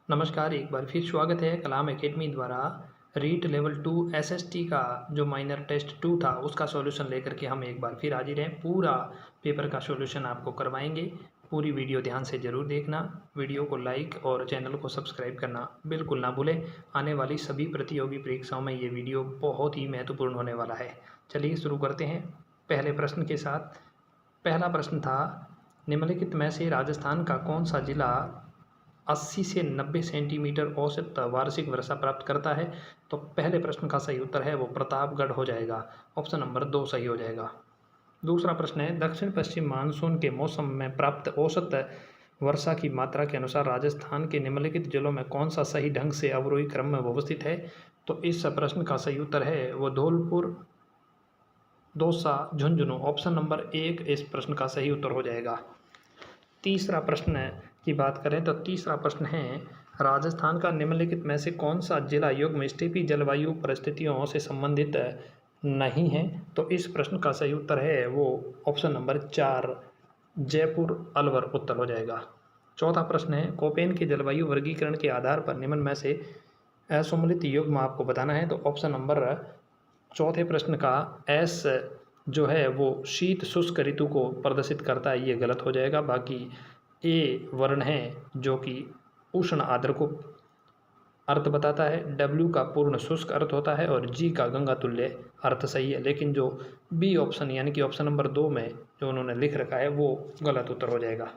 नमस्कार, एक बार फिर स्वागत है कलाम एकेडमी द्वारा रीट लेवल 2 एसएसटी का जो माइनर टेस्ट 2 था उसका सॉल्यूशन लेकर के हम एक बार फिर हाजिर हैं। पूरा पेपर का सॉल्यूशन आपको करवाएंगे। पूरी वीडियो ध्यान से ज़रूर देखना। वीडियो को लाइक और चैनल को सब्सक्राइब करना बिल्कुल ना भूलें। आने वाली सभी प्रतियोगी परीक्षाओं में ये वीडियो बहुत ही महत्वपूर्ण होने वाला है। चलिए शुरू करते हैं पहले प्रश्न के साथ। पहला प्रश्न था, निम्नलिखित में से राजस्थान का कौन सा जिला 80 से 90 सेंटीमीटर औसत वार्षिक वर्षा प्राप्त करता है? तो पहले प्रश्न का सही उत्तर है वो प्रतापगढ़ हो जाएगा। ऑप्शन नंबर 2 सही हो जाएगा। दूसरा प्रश्न है, दक्षिण पश्चिम मानसून के मौसम में प्राप्त औसत वर्षा की मात्रा के अनुसार राजस्थान के निम्नलिखित जिलों में कौन सा सही ढंग से अवरोही क्रम में व्यवस्थित है? तो इस प्रश्न का सही उत्तर है वो धौलपुर, दौसा, झुंझुनू। ऑप्शन नंबर 1 इस प्रश्न का सही उत्तर हो जाएगा। तीसरा प्रश्न की बात करें तो तीसरा प्रश्न है, राजस्थान का निम्नलिखित में से कौन सा जिला युग्म स्टेपी जलवायु परिस्थितियों से संबंधित नहीं है? तो इस प्रश्न का सही उत्तर है वो ऑप्शन नंबर 4 जयपुर, अलवर उत्तर हो जाएगा। चौथा प्रश्न है, कोपेन के जलवायु वर्गीकरण के आधार पर निम्न में से असम्मिलित युग्म आपको बताना है। तो ऑप्शन नंबर चौथे प्रश्न का एस जो है वो शीत शुष्क ऋतु को प्रदर्शित करता है, ये गलत हो जाएगा। बाकी ए वर्ण है जो कि उष्ण आर्द्र को अर्थ बताता है, डब्ल्यू का पूर्ण शुष्क अर्थ होता है और जी का गंगा तुल्य अर्थ सही है। लेकिन जो बी ऑप्शन यानी कि ऑप्शन नंबर 2 में जो उन्होंने लिख रखा है वो गलत उत्तर हो जाएगा।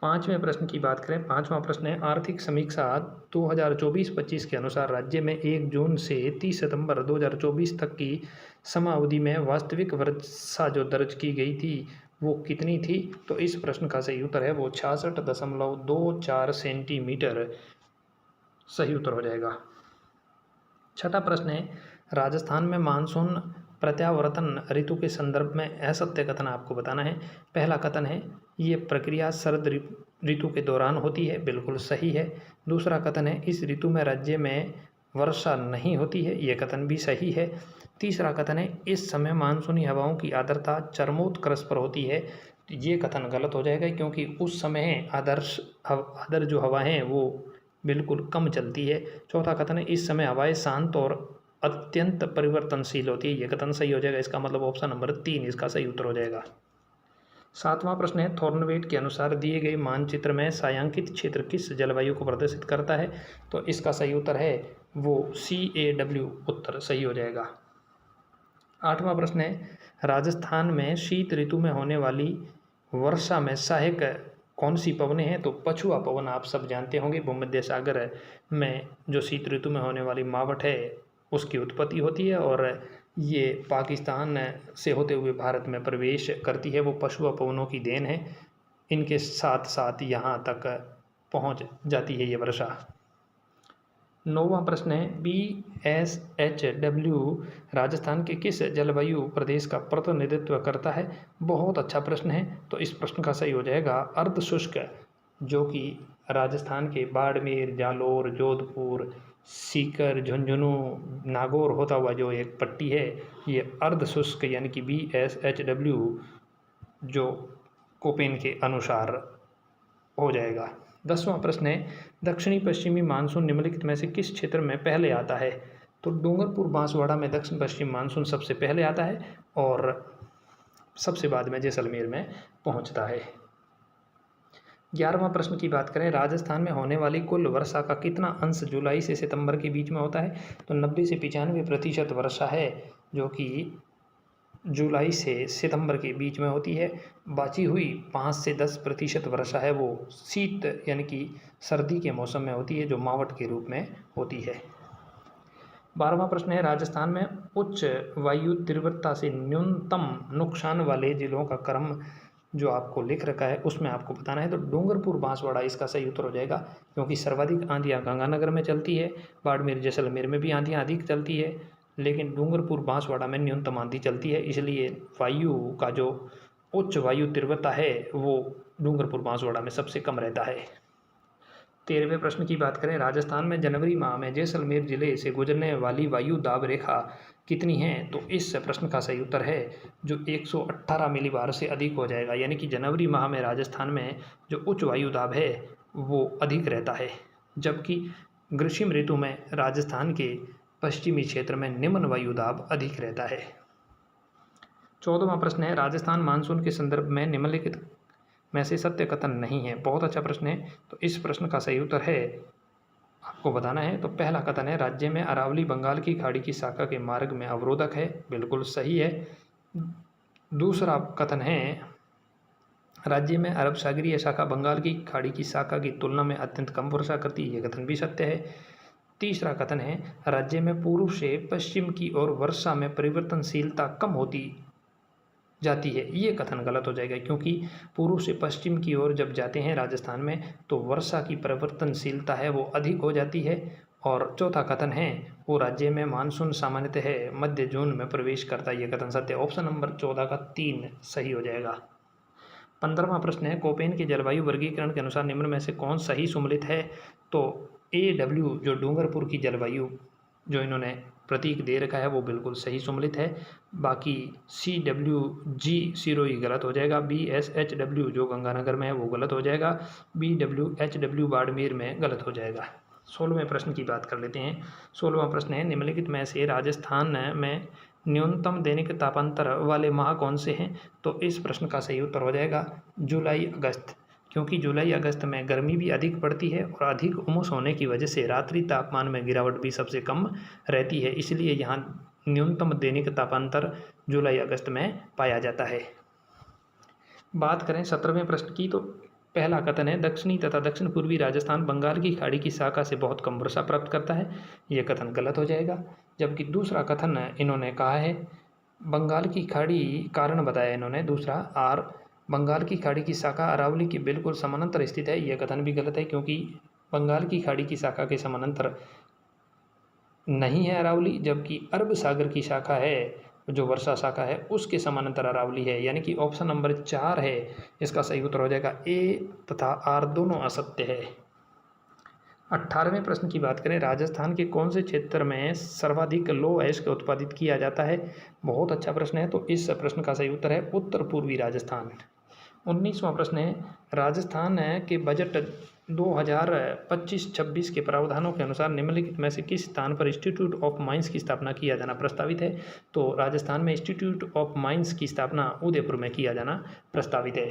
पाँचवें प्रश्न की बात करें, पाँचवा प्रश्न है, आर्थिक समीक्षा 2024-25 के अनुसार राज्य में 1 जून से 30 सितंबर 2024 तक की समयावधि में वास्तविक वर्षा जो दर्ज की गई थी वो कितनी थी? तो इस प्रश्न का सही उत्तर है वो 66.24 सेंटीमीटर सही उत्तर हो जाएगा। छठा प्रश्न है, राजस्थान में मानसून प्रत्यावर्तन ऋतु के संदर्भ में असत्य कथन आपको बताना है। पहला कथन है, ये प्रक्रिया शरद ऋतु के दौरान होती है, बिल्कुल सही है। दूसरा कथन है, इस ऋतु में राज्य में वर्षा नहीं होती है, ये कथन भी सही है। तीसरा कथन है, इस समय मानसूनी हवाओं की आर्द्रता चरमोत्कर्ष पर होती है, ये कथन गलत हो जाएगा क्योंकि उस समय आदर जो हवा हैं वो बिल्कुल कम चलती है। चौथा कथन है, इस समय हवाएं शांत और अत्यंत परिवर्तनशील होती है, यह कथन सही हो जाएगा। इसका मतलब ऑप्शन नंबर 3 इसका सही उत्तर हो जाएगा। सातवां प्रश्न है, थॉर्नवेट के अनुसार दिए गए मानचित्र में छायांकित क्षेत्र किस जलवायु को प्रदर्शित करता है? तो इसका सही उत्तर है वो CAW उत्तर सही हो जाएगा। आठवां प्रश्न है, राजस्थान में शीत ऋतु में होने वाली वर्षा में सहायक कौन सी पवनें हैं? तो पछुआ पवन आप सब जानते होंगे, भूमध्य सागर में जो शीत ऋतु में होने वाली मावठ है उसकी उत्पत्ति होती है और ये पाकिस्तान से होते हुए भारत में प्रवेश करती है, वो पछुआ पवनों की देन है। इनके साथ साथ यहाँ तक पहुँच जाती है ये वर्षा। नौवां प्रश्न है, BSHW राजस्थान के किस जलवायु प्रदेश का प्रतिनिधित्व करता है? बहुत अच्छा प्रश्न है। तो इस प्रश्न का सही हो जाएगा अर्ध शुष्क, जो कि राजस्थान के बाड़मेर, जालोर, जोधपुर, सीकर, झुंझुनू, नागौर होता हुआ जो एक पट्टी है ये अर्ध शुष्क यानी कि BSHW जो कोपेन के अनुसार हो जाएगा। 10वां प्रश्न है, दक्षिणी पश्चिमी मानसून निम्नलिखित में से किस क्षेत्र में पहले आता है? तो डूंगरपुर बांसवाड़ा में दक्षिण पश्चिम मानसून सबसे पहले आता है और सबसे बाद में जैसलमेर में पहुंचता है। 11वां प्रश्न की बात करें, राजस्थान में होने वाली कुल वर्षा का कितना अंश जुलाई से सितंबर के बीच में होता है? तो 90 से 95% वर्षा है जो कि जुलाई से सितंबर के बीच में होती है। बची हुई 5 से 10% वर्षा है वो शीत यानी कि सर्दी के मौसम में होती है जो मावठ के रूप में होती है। 12वां प्रश्न है, राजस्थान में उच्च वायु तीव्रता से न्यूनतम नुकसान वाले जिलों का क्रम जो आपको लिख रखा है उसमें आपको बताना है। तो डूंगरपुर बांसवाड़ा इसका सही उत्तर हो जाएगा क्योंकि सर्वाधिक आंधियाँ गंगानगर में चलती है, बाड़मेर जैसलमेर में भी आंधियाँ अधिक चलती है, लेकिन डूंगरपुर बांसवाड़ा में न्यूनतम आंधी चलती है, इसलिए वायु का जो उच्च वायु तीव्रता है वो डूंगरपुर बांसवाड़ा में सबसे कम रहता है। 13वें प्रश्न की बात करें, राजस्थान में जनवरी माह में जैसलमेर जिले से गुजरने वाली वायु दाब रेखा कितनी है? तो इस प्रश्न का सही उत्तर है जो 118 मिलीबार से अधिक हो जाएगा, यानी कि जनवरी माह में राजस्थान में जो उच्च वायु दाब है वो अधिक रहता है, जबकि ग्रीष्म ऋतु में राजस्थान के पश्चिमी क्षेत्र में निम्न वायु दाब अधिक रहता है। 14वां प्रश्न है, राजस्थान मानसून के संदर्भ में निम्नलिखित में से सत्य कथन नहीं है। बहुत अच्छा प्रश्न है। तो इस प्रश्न का सही उत्तर है, आपको बताना है। तो पहला कथन है, राज्य में अरावली बंगाल की खाड़ी की शाखा के मार्ग में अवरोधक है। बिल्कुल सही है। दूसरा कथन है, राज्य में अरब सागरीय शाखा बंगाल की खाड़ी की शाखा की तुलना में अत्यंत कम वर्षा करती है। यह कथन भी सत्य है। तीसरा कथन है, राज्य में पूर्व से पश्चिम की ओर वर्षा में परिवर्तनशीलता कम होती जाती है। ये कथन गलत हो जाएगा, क्योंकि पूर्व से पश्चिम की ओर जब जाते हैं राजस्थान में तो वर्षा की परिवर्तनशीलता है वो अधिक हो जाती है। और चौथा कथन है, वो राज्य में मानसून सामान्यतः मध्य जून में प्रवेश करता है। ये कथन सत्य है। ऑप्शन नंबर 14 का 3 सही हो जाएगा। 15वां प्रश्न है, कोपेन के जलवायु वर्गीकरण के अनुसार निम्न में से कौन सही सम्मिलित है। तो AW जो डूंगरपुर की जलवायु जो इन्होंने प्रतीक दे रखा है वो बिल्कुल सही सम्मिलित है। बाकी CWG सिरोही गलत हो जाएगा। BSHW जो गंगानगर में है वो गलत हो जाएगा। BWHW बाड़मेर में गलत हो जाएगा। 16वें प्रश्न की बात कर लेते हैं। 16वां प्रश्न है, निम्नलिखित में से राजस्थान में न्यूनतम दैनिक तापांतर वाले माह कौन से हैं। तो इस प्रश्न का सही उत्तर हो जाएगा जुलाई अगस्त, क्योंकि जुलाई अगस्त में गर्मी भी अधिक पड़ती है और अधिक उमस होने की वजह से रात्रि तापमान में गिरावट भी सबसे कम रहती है। इसलिए यहाँ न्यूनतम दैनिक तापांतर जुलाई अगस्त में पाया जाता है। बात करें 17वें प्रश्न की, तो पहला कथन है, दक्षिणी तथा दक्षिण पूर्वी राजस्थान बंगाल की खाड़ी की शाखा से बहुत कम वर्षा प्राप्त करता है। यह कथन गलत हो जाएगा। जबकि दूसरा कथन इन्होंने कहा है, बंगाल की खाड़ी कारण बताया इन्होंने दूसरा, और बंगाल की खाड़ी की शाखा अरावली के बिल्कुल समानांतर स्थित है। यह कथन भी गलत है, क्योंकि बंगाल की खाड़ी की शाखा के समानांतर नहीं है अरावली, जबकि अरब सागर की शाखा है जो वर्षा शाखा है उसके समानांतर अरावली है। यानी कि ऑप्शन नंबर 4 है इसका सही उत्तर हो जाएगा। A तथा R दोनों असत्य है। 18वें प्रश्न की बात करें, राजस्थान के कौन से क्षेत्र में सर्वाधिक लो एश का उत्पादित किया जाता है। बहुत अच्छा प्रश्न है। तो इस प्रश्न का सही उत्तर है उत्तर पूर्वी राजस्थान। 19वां प्रश्न है, राजस्थान के बजट 2025-26 के प्रावधानों के अनुसार निम्नलिखित में से किस स्थान पर इंस्टीट्यूट ऑफ माइंस की स्थापना किया जाना प्रस्तावित है। तो राजस्थान में इंस्टीट्यूट ऑफ माइंस की स्थापना उदयपुर में किया जाना प्रस्तावित है।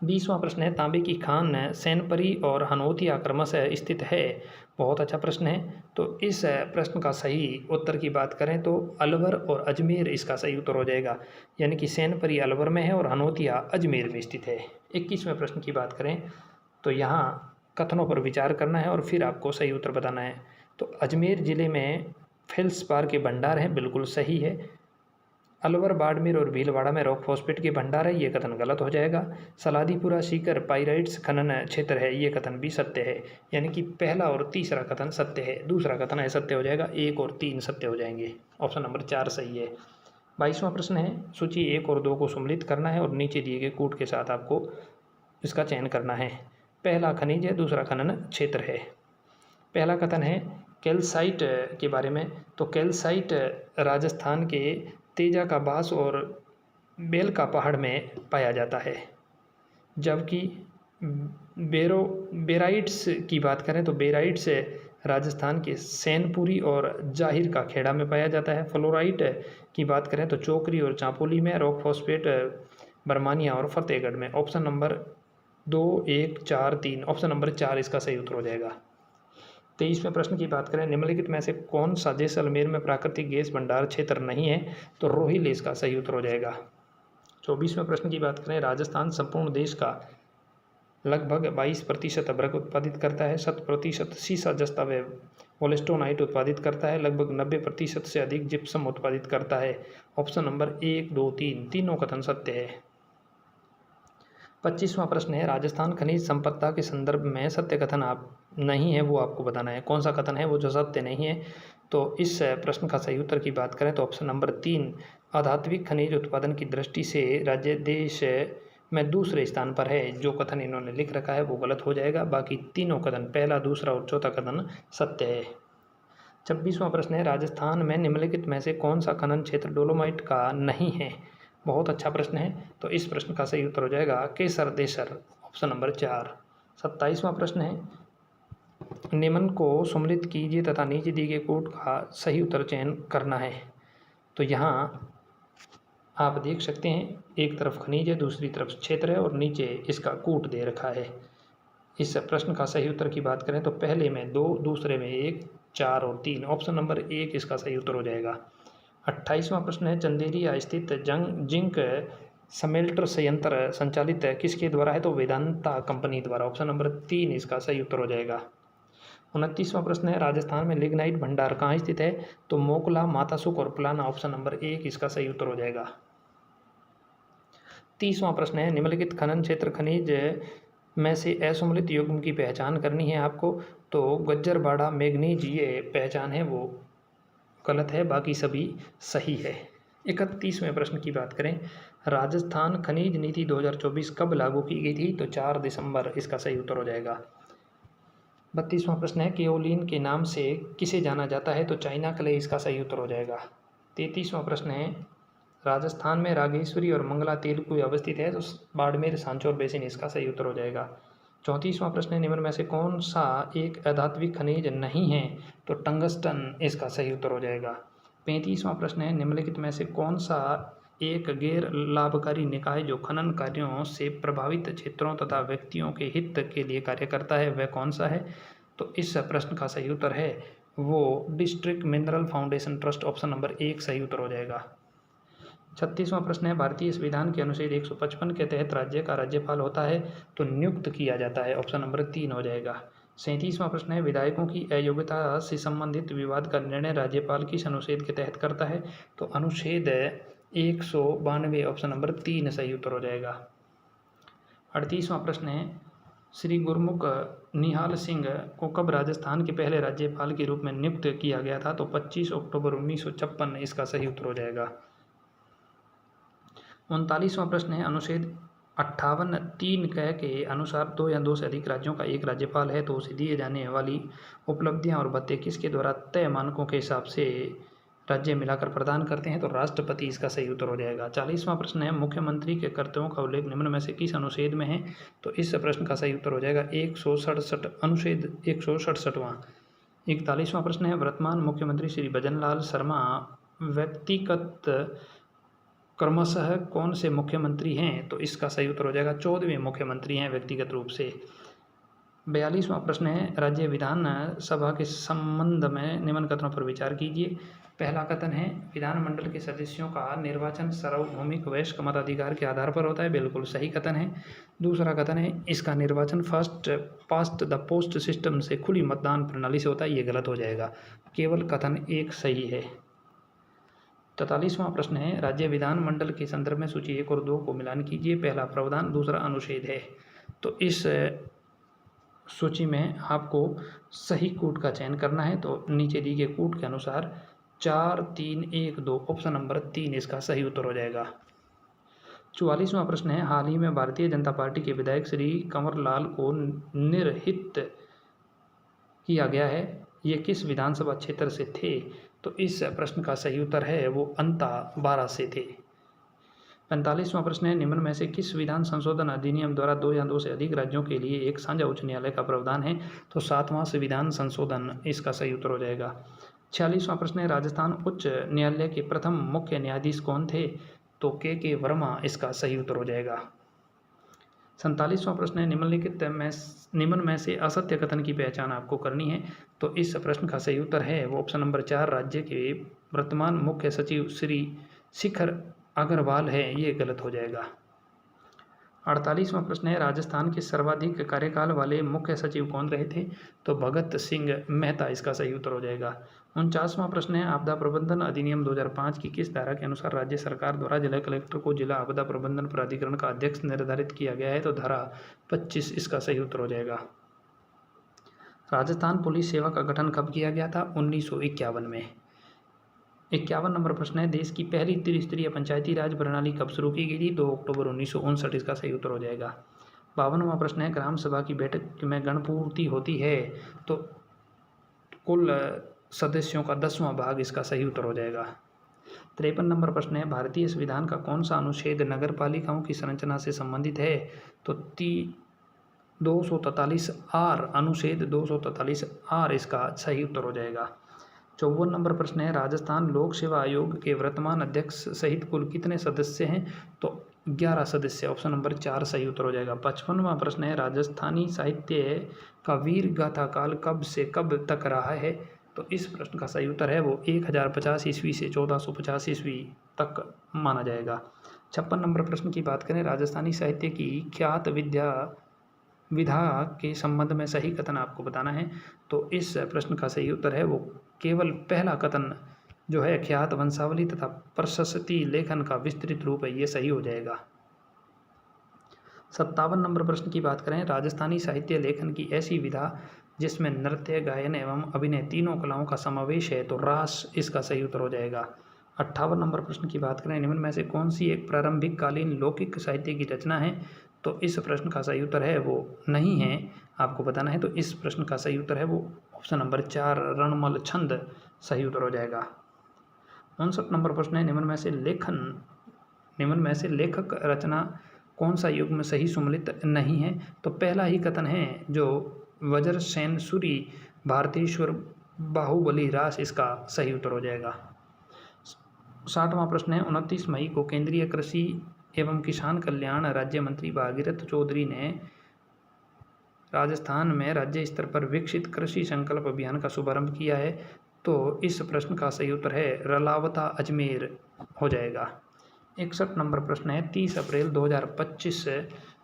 20वां प्रश्न है, तांबे की खान सैनपरी और हनोतिया क्रमशः स्थित है। बहुत अच्छा प्रश्न है। तो इस प्रश्न का सही उत्तर की बात करें तो अलवर और अजमेर इसका सही उत्तर हो जाएगा। यानी कि सैनपरी अलवर में है और हनोतिया अजमेर में स्थित है। 21वें प्रश्न की बात करें तो यहाँ कथनों पर विचार करना है और फिर आपको सही उत्तर बताना है। तो अजमेर ज़िले में फेल्सपार के भंडार हैं, बिल्कुल सही है। अलवर, बाड़मेर और भीलवाड़ा में रॉक फॉस्फेट के भंडार है, ये कथन गलत हो जाएगा। सलादीपुरा सीकर पाइराइट्स खनन क्षेत्र है, ये कथन भी सत्य है। यानी कि पहला और तीसरा कथन सत्य है, दूसरा कथन असत्य हो जाएगा। 1 और 3 सत्य हो जाएंगे। ऑप्शन नंबर 4 सही है। 22वां प्रश्न है, सूची 1 और 2 को सम्मिलित करना है और नीचे दिए गए कूट के साथ आपको इसका चयन करना है। पहला खनिज है, दूसरा खनन क्षेत्र है। पहला कथन है कैल्साइट के बारे में। तो कैल्साइट राजस्थान के तेजा का बास और बेल का पहाड़ में पाया जाता है। जबकि बेराइट्स की बात करें तो बेराइट्स राजस्थान के सैनपुरी और जाहिर का खेड़ा में पाया जाता है। फ्लोराइट की बात करें तो चोकरी और चांपोली में, रॉक फॉस्फेट बरमानिया और फतेहगढ़ में। ऑप्शन नंबर 2, 1, 4, 3, ऑप्शन नंबर 4 इसका सही उत्तर हो जाएगा। 23वें प्रश्न की बात करें, निम्नलिखित में से कौन सा जैसलमेर में प्राकृतिक गैस भंडार क्षेत्र नहीं है। तो रोहिल इसका सही उत्तर हो जाएगा। 24वें प्रश्न की बात करें, राजस्थान संपूर्ण देश का लगभग 22% अभ्रक उत्पादित करता है, 7% सीसा जस्ता व वोलेस्टोनाइट उत्पादित करता है, लगभग 90% से अधिक जिप्सम उत्पादित करता है। ऑप्शन नंबर 1, 2, 3 तीनों कथन सत्य है। 25वां प्रश्न है, राजस्थान खनिज संपदा के संदर्भ में सत्य कथन आप नहीं है वो आपको बताना है। कौन सा कथन है वो जो सत्य नहीं है। तो इस प्रश्न का सही उत्तर की बात करें तो ऑप्शन नंबर 3, अधात्विक खनिज उत्पादन की दृष्टि से राज्य देश में दूसरे स्थान पर है। जो कथन इन्होंने लिख रखा है वो गलत हो जाएगा। बाकी तीनों कथन, पहला, दूसरा और चौथा कथन सत्य है। 26वां प्रश्न है, राजस्थान में निम्नलिखित में से कौन सा खनन क्षेत्र डोलोमाइट का नहीं है। बहुत अच्छा प्रश्न है। तो इस प्रश्न का सही उत्तर हो जाएगा केसर देसर, ऑप्शन नंबर 4। 27वां प्रश्न है, निम्न को सम्मिलित कीजिए तथा नीचे दिए गए कोड का सही उत्तर चयन करना है। तो यहाँ आप देख सकते हैं, एक तरफ खनिज है, दूसरी तरफ क्षेत्र है और नीचे इसका कूट दे रखा है। इस प्रश्न का सही उत्तर की बात करें तो पहले में 2, दूसरे में 1, 4 और 3, ऑप्शन नंबर 1 इसका सही उत्तर हो जाएगा। 28वां प्रश्न है, चंदेरिया स्थित जिंक समेल्टर संयंत्र संचालित किसके द्वारा है? तो वेदांता कंपनी द्वारा, ऑप्शन नंबर 3 इसका सही उत्तर हो जाएगा। 29वां प्रश्न है, राजस्थान में लिग्नाइट भंडार कहाँ स्थित है? तो मोकला, मातासुक और प्लाना, ऑप्शन नंबर 1 इसका सही उत्तर हो जाएगा। 30वां प्रश्न है, निम्नलिखित खनन क्षेत्र खनिज में से असम्मिलित युग्म की पहचान करनी है आपको। तो गज्जरबाड़ा मैग्नीज ये पहचान है वो गलत है, बाकी सभी सही है। 31वें प्रश्न की बात करें, राजस्थान खनिज नीति 2024 कब लागू की गई थी? तो 4 दिसंबर इसका सही उत्तर हो जाएगा। 32वां प्रश्न है, केओलिन के नाम से किसे जाना जाता है? तो चाइना क्ले इसका सही उत्तर हो जाएगा। 33वां प्रश्न है, राजस्थान में रागेश्वरी और मंगला तेल कोई अवस्थित है? तो बाड़मेर सांचौर बेसिन इसका सही उत्तर हो जाएगा। 34वां प्रश्न है, निम्न में से कौन सा एक अधात्विक खनिज नहीं है? तो टंगस्टन इसका सही उत्तर हो जाएगा। 35वां प्रश्न है, निम्नलिखित में से कौन सा एक गैर लाभकारी निकाय जो खनन कार्यों से प्रभावित क्षेत्रों तथा व्यक्तियों के हित के लिए कार्य करता है वह कौन सा है? तो इस प्रश्न का सही उत्तर है वो district mineral foundation trust, option number 1 सही उत्तर हो जाएगा। 36वां प्रश्न है, भारतीय संविधान के अनुच्छेद 155 के तहत राज्य का राज्यपाल होता है तो नियुक्त किया जाता है, ऑप्शन नंबर 3 हो जाएगा। 37वां प्रश्न है, विधायकों की अयोग्यता से संबंधित विवाद का निर्णय राज्यपाल किस अनुच्छेद के तहत करता है? तो अनुच्छेद 192, ऑप्शन नंबर 3 सही उत्तर हो जाएगा। 38वां प्रश्न है, श्री गुरमुख निहाल सिंह को कब राजस्थान के पहले राज्यपाल के रूप में नियुक्त किया गया था? तो 25 अक्टूबर 1956 इसका सही उत्तर हो जाएगा। 39वां प्रश्न है, अनुच्छेद 58(3) के अनुसार 2 या 2 से अधिक राज्यों का एक राज्यपाल है तो उसे दिए जाने वाली उपलब्धियां और भत्ते किसके द्वारा तय मानकों के हिसाब से राज्य मिलाकर प्रदान करते हैं? तो राष्ट्रपति इसका सही उत्तर हो जाएगा। 40वां प्रश्न है, मुख्यमंत्री के कर्तव्यों का उल्लेख निम्न में से किस अनुच्छेद में है? तो इस प्रश्न का सही उत्तर हो जाएगा 167, अनुच्छेद 167वां। 41वां प्रश्न है, वर्तमान मुख्यमंत्री श्री भजनलाल शर्मा व्यक्तिगत क्रमशः कौन से मुख्यमंत्री हैं? तो इसका सही उत्तर हो जाएगा 14वें मुख्यमंत्री हैं व्यक्तिगत रूप से। 42वां प्रश्न है, राज्य विधान सभा के संबंध में निम्न कथनों पर विचार कीजिए। पहला कथन है, विधानमंडल के सदस्यों का निर्वाचन सार्वभौमिक वयस्क मताधिकार के आधार पर होता है, बिल्कुल सही कथन है। दूसरा कथन है, इसका निर्वाचन first past the post system से खुली मतदान प्रणाली से होता है, ये गलत हो जाएगा। केवल कथन 1 सही है। 43वां प्रश्न है, राज्य विधानमंडल के संदर्भ में सूची 1 और 2 को मिलान कीजिए। पहला प्रावधान, दूसरा अनुच्छेद है। तो इस सूची में आपको सही कूट का चयन करना है। तो नीचे दी गए कूट के अनुसार 4, 3, 1, 2, ऑप्शन नंबर 3 इसका सही उत्तर हो जाएगा। 44वां प्रश्न है, हाल ही में भारतीय जनता पार्टी के विधायक श्री कंवर लाल को निर्हित किया गया है, ये किस विधानसभा क्षेत्र से थे? तो इस प्रश्न का सही उत्तर है वो अंता 12 से थे। 45वां प्रश्न है, निम्न में से किस विधान संशोधन अधिनियम द्वारा 2 या 2 से अधिक राज्यों के लिए एक साझा उच्च न्यायालय का प्रावधान है? तो 7वां संविधान संशोधन इसका सही उत्तर हो जाएगा। 46वां प्रश्न है, राजस्थान उच्च न्यायालय के प्रथम मुख्य न्यायाधीश कौन थे? तो के वर्मा इसका सही उत्तर हो जाएगा। 47वां प्रश्न है, निम्न में से असत्य कथन की पहचान आपको करनी है। तो इस प्रश्न का सही उत्तर है वो ऑप्शन नंबर 4, राज्य के वर्तमान मुख्य सचिव श्री शिखर अग्रवाल है, ये गलत हो जाएगा। 48वां प्रश्न है, राजस्थान के सर्वाधिक कार्यकाल वाले मुख्य सचिव कौन रहे थे? तो भगत सिंह मेहता इसका सही उत्तर हो जाएगा। 49वां प्रश्न है, आपदा प्रबंधन अधिनियम 2005 की किस धारा के अनुसार राज्य सरकार द्वारा जिला कलेक्टर को जिला आपदा प्रबंधन प्राधिकरण का अध्यक्ष निर्धारित किया गया है? तो धारा 25 इसका सही उत्तर हो जाएगा। राजस्थान पुलिस सेवा का गठन कब किया गया था? 1951 में। 51 नंबर प्रश्न है, देश की पहली त्रिस्तरीय पंचायती राज प्रणाली कब शुरू की गई थी? 2 अक्टूबर 1959 इसका सही उत्तर हो जाएगा। 52वां प्रश्न है, ग्राम सभा की बैठक में गणपूर्ति होती है तो कुल सदस्यों का 10वां भाग इसका सही उत्तर हो जाएगा। 53 नंबर प्रश्न है, भारतीय संविधान का कौन सा अनुच्छेद नगर पालिकाओं की संरचना से संबंधित है? तो 243 आर, अनुच्छेद 243 आर इसका सही उत्तर हो जाएगा। 54 नंबर प्रश्न है, राजस्थान लोक सेवा आयोग के वर्तमान अध्यक्ष सहित कुल कितने सदस्य हैं? तो 11 सदस्य, ऑप्शन नंबर 4 सही उत्तर हो जाएगा। 55वां प्रश्न है, राजस्थानी साहित्य का वीर गाथा काल कब से कब तक रहा है? तो इस प्रश्न का सही उत्तर है वो 1050 ईस्वी से 1450 ईस्वी तक माना जाएगा। 56 नंबर प्रश्न की बात करें, राजस्थानी साहित्य की ख्यात विधा के संबंध में सही कथन आपको बताना है। तो इस प्रश्न का सही उत्तर है वो केवल पहला कथन जो है, ख्यात वंशावली तथा प्रशस्ति लेखन का विस्तृत रूप है, ये सही हो जाएगा। 57 नंबर प्रश्न की बात करें, राजस्थानी साहित्य लेखन की ऐसी विधा जिसमें नृत्य, गायन एवं अभिनय तीनों कलाओं का समावेश है, तो रास इसका सही उत्तर हो जाएगा। 58 नंबर प्रश्न की बात करें, निम्न में से कौन सी एक प्रारंभिक कालीन लौकिक साहित्य की रचना है? तो इस प्रश्न का सही उत्तर है वो नहीं है, आपको बताना है। तो इस प्रश्न का सही उत्तर है वो ऑप्शन नंबर 4 रणमल छंद सही उत्तर हो जाएगा। 59 नंबर प्रश्न है, निम्न में से लेखक रचना कौन सा युग में सही सुमलित नहीं है? तो पहला ही कथन है जो वज्रसेन सूरी भारतेश्वर बाहुबली रास, इसका सही उत्तर हो जाएगा। 60वां प्रश्न है, 29 मई को केंद्रीय कृषि एवं किसान कल्याण राज्य मंत्री भागीरथ चौधरी ने राजस्थान में राज्य स्तर पर विकसित कृषि संकल्प अभियान का शुभारंभ किया है। तो इस प्रश्न का सही उत्तर है रलावता अजमेर हो जाएगा। 61 नंबर प्रश्न है, 30 अप्रैल 2025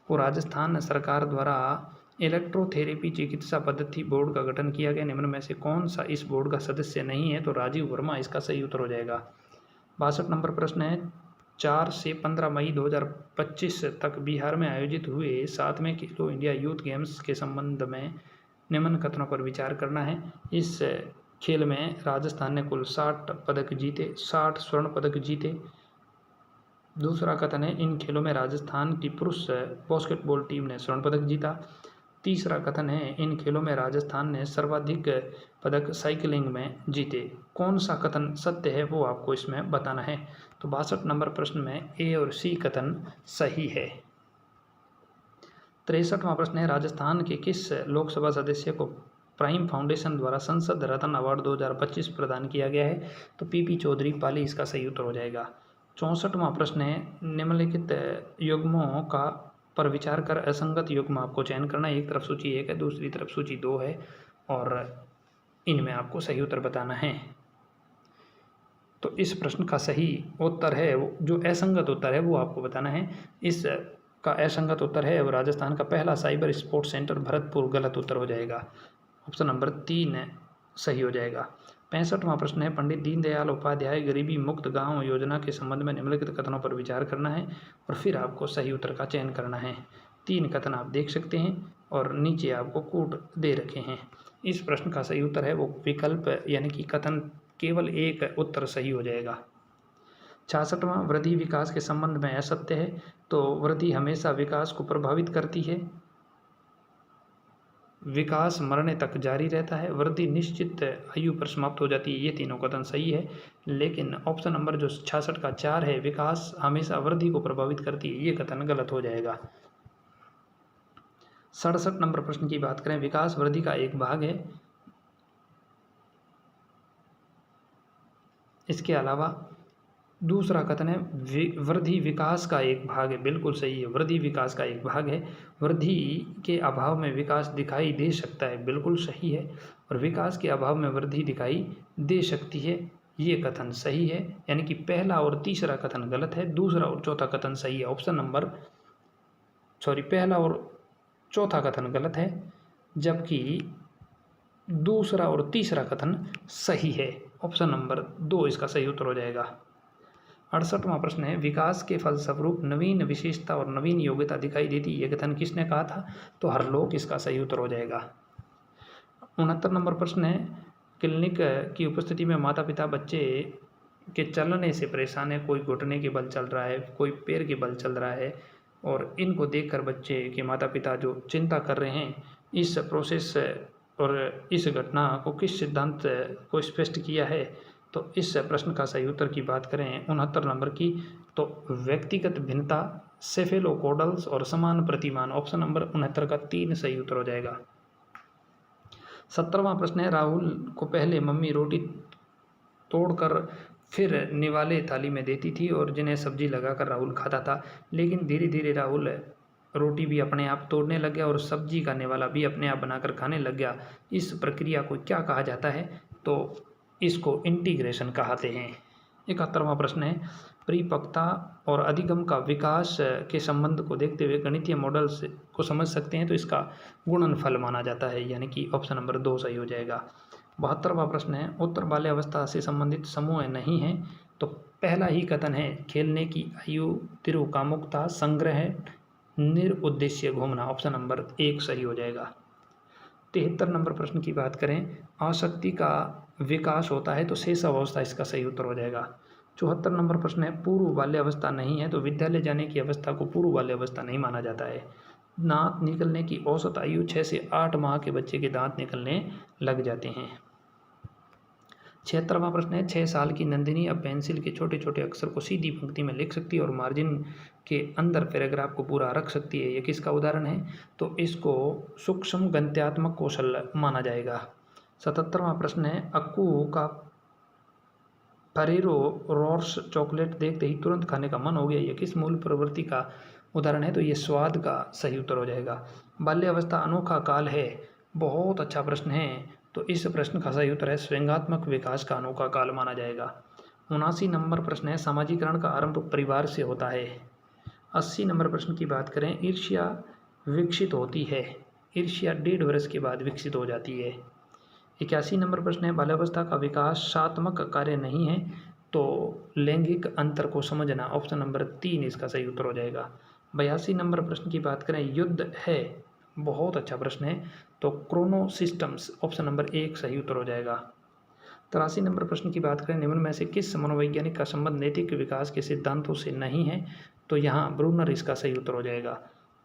को राजस्थान सरकार द्वारा इलेक्ट्रोथेरेपी चिकित्सा पद्धति बोर्ड का गठन किया गया। निम्न में से कौन सा इस बोर्ड का सदस्य नहीं है? तो राजीव वर्मा इसका सही उत्तर हो जाएगा। 62 नंबर प्रश्न है, 4 से 15 मई 2025 तक बिहार में आयोजित हुए 7वें खेलो इंडिया यूथ गेम्स के संबंध में निम्न कथनों पर विचार करना है। इस खेल में राजस्थान ने कुल 60 पदक जीते, 60 स्वर्ण पदक जीते। दूसरा कथन है, इन खेलों में राजस्थान की पुरुष बास्केटबॉल टीम ने स्वर्ण पदक जीता। तीसरा कथन है, इन खेलों में राजस्थान ने सर्वाधिक पदक साइकिलिंग में जीते। कौन सा कथन सत्य है वो आपको इसमें बताना है। तो 62 नंबर प्रश्न में ए और सी कथन सही है। 63वां प्रश्न है, राजस्थान के किस लोकसभा सदस्य को प्राइम फाउंडेशन द्वारा संसद रत्न अवार्ड 2025 प्रदान किया गया है? तो पीपी चौधरी पाली इसका सही उत्तर हो जाएगा। 64वां प्रश्न है, निम्नलिखित युग्मों का पर विचार कर असंगत युग्म आपको चयन करना है। एक तरफ सूची 1 है, दूसरी तरफ सूची 2 है और इनमें आपको सही उत्तर बताना है। तो इस प्रश्न का सही उत्तर है जो असंगत उत्तर है वो आपको बताना है। इस का असंगत उत्तर है वो राजस्थान का पहला साइबर स्पोर्ट्स सेंटर भरतपुर, गलत उत्तर हो जाएगा। ऑप्शन नंबर 3 सही हो जाएगा। 65वां प्रश्न है, पंडित दीनदयाल उपाध्याय गरीबी मुक्त गांव योजना के संबंध में निम्नलिखित कथनों पर विचार करना है और फिर आपको सही उत्तर का चयन करना है। 3 कथन आप देख सकते हैं और नीचे आपको कोड दे रखे हैं। इस प्रश्न का सही उत्तर है वो विकल्प यानी कि कथन केवल एक उत्तर सही हो जाएगा। 66वां, वृद्धि विकास के संबंध में असत्य है। तो वृद्धि हमेशा विकास को प्रभावित करती है, विकास मरने तक जारी रहता है, वृद्धि निश्चित आयु पर समाप्त हो जाती है। ये तीनों कथन सही है, लेकिन ऑप्शन नंबर जो 66 का 4 है, विकास हमेशा वृद्धि को प्रभावित करती है, ये कथन गलत हो जाएगा। 67 नंबर प्रश्न की बात करें, विकास वृद्धि का एक भाग है। इसके अलावा दूसरा कथन है वृद्धि विकास का एक भाग है, बिल्कुल सही है, वृद्धि विकास का एक भाग है। वृद्धि के अभाव में विकास दिखाई दे सकता है, बिल्कुल सही है, और विकास के अभाव में वृद्धि दिखाई दे सकती है, ये कथन सही है। यानी कि पहला और तीसरा कथन गलत है, दूसरा और चौथा कथन सही है। पहला और चौथा कथन गलत है, जबकि दूसरा और तीसरा कथन सही है। ऑप्शन नंबर 2 इसका सही उत्तर हो जाएगा। 68वां प्रश्न है, विकास के फलस्वरूप नवीन विशेषता और नवीन योग्यता दिखाई देती, यह कथन किसने कहा था? तो हरलोक इसका सही उत्तर हो जाएगा। 69 नंबर प्रश्न है, क्लिनिक की उपस्थिति में माता पिता बच्चे के चलने से परेशान है, कोई घुटने के बल चल रहा है, कोई पैर के बल चल रहा है, और इनको देखकर बच्चे के माता पिता जो चिंता कर रहे हैं, इस प्रोसेस और इस घटना को किस सिद्धांत को स्पष्ट किया है? तो इस प्रश्न का सही उत्तर की बात करें 69 नंबर की, तो व्यक्तिगत भिन्नता, सेफेलोपोडल्स और समान प्रतिमान, ऑप्शन नंबर 69 का 3 सही उत्तर हो जाएगा। 70वां प्रश्न है, राहुल को पहले मम्मी रोटी तोड़कर फिर निवाले थाली में देती थी और जिन्हें सब्जी लगाकर राहुल खाता था, लेकिन धीरे धीरे राहुल रोटी भी अपने आप तोड़ने लग गया और सब्जी का निवाला भी अपने आप बनाकर खाने लग गया। इस प्रक्रिया को क्या कहा जाता है? तो इसको इंटीग्रेशन कहते हैं। 71वां प्रश्न है, परिपक्वता और अधिगम का विकास के संबंध को देखते हुए गणितीय मॉडल से को समझ सकते हैं, तो इसका गुणनफल माना जाता है, यानी कि ऑप्शन नंबर 2 सही हो जाएगा। 72वां प्रश्न है, उत्तर बाल्यावस्था से संबंधित समूह नहीं है, तो पहला ही कथन है खेलने की आयु, तिरुकामुकता, संग्रह, निरुद्देश्य घूमना, ऑप्शन नंबर 1 सही हो जाएगा। 73 नंबर प्रश्न की बात करें, आसक्ति का विकास होता है, तो शेष अवस्था इसका सही उत्तर हो जाएगा। 74 नंबर प्रश्न है, पूर्व बाल्यावस्था नहीं है, तो विद्यालय जाने की अवस्था को पूर्व बाल्यावस्था नहीं माना जाता है। दांत निकलने की औसत आयु 6 से 8 माह के बच्चे के दांत निकलने लग जाते हैं। 76वां प्रश्न है, 6 साल की नंदिनी अब पेंसिल के छोटे छोटे अक्षर को सीधी पंक्ति में लिख सकती है और मार्जिन के अंदर पैराग्राफ को पूरा रख सकती है, ये किसका उदाहरण है? तो इसको सूक्ष्म गणितात्मक कौशल माना जाएगा। 77वां प्रश्न है, अक्कू का फरेरो रोर्स चॉकलेट देखते ही तुरंत खाने का मन हो गया, ये किस मूल प्रवृत्ति का उदाहरण है? तो ये स्वाद का सही उत्तर हो जाएगा। बाल्यावस्था अनोखा काल है, बहुत अच्छा प्रश्न है, तो इस प्रश्न का सही उत्तर है स्वयंगात्मक विकास का अनोखा काल माना जाएगा। 79 नंबर प्रश्न है, सामाजिकरण का आरंभ परिवार से होता है। 80 नंबर प्रश्न की बात करें, ईर्ष्या विकसित होती है, ईर्ष्या 1.5 वर्ष के बाद विकसित हो जाती है। 81 नंबर प्रश्न है, बाल्यावस्था का विकासात्मक कार्य नहीं है, तो लैंगिक अंतर को समझना, ऑप्शन नंबर 3 इसका सही उत्तर हो जाएगा। 82 नंबर प्रश्न की बात करें, युद्ध है, बहुत अच्छा प्रश्न है, तो क्रोनो सिस्टम्स, ऑप्शन नंबर 1 सही उत्तर हो जाएगा। 83 नंबर प्रश्न की बात करें, निम्न में से किस मनोवैज्ञानिक का संबंध नैतिक विकास के सिद्धांतों से नहीं है? तो यहाँ ब्रूनर इसका सही उत्तर हो जाएगा।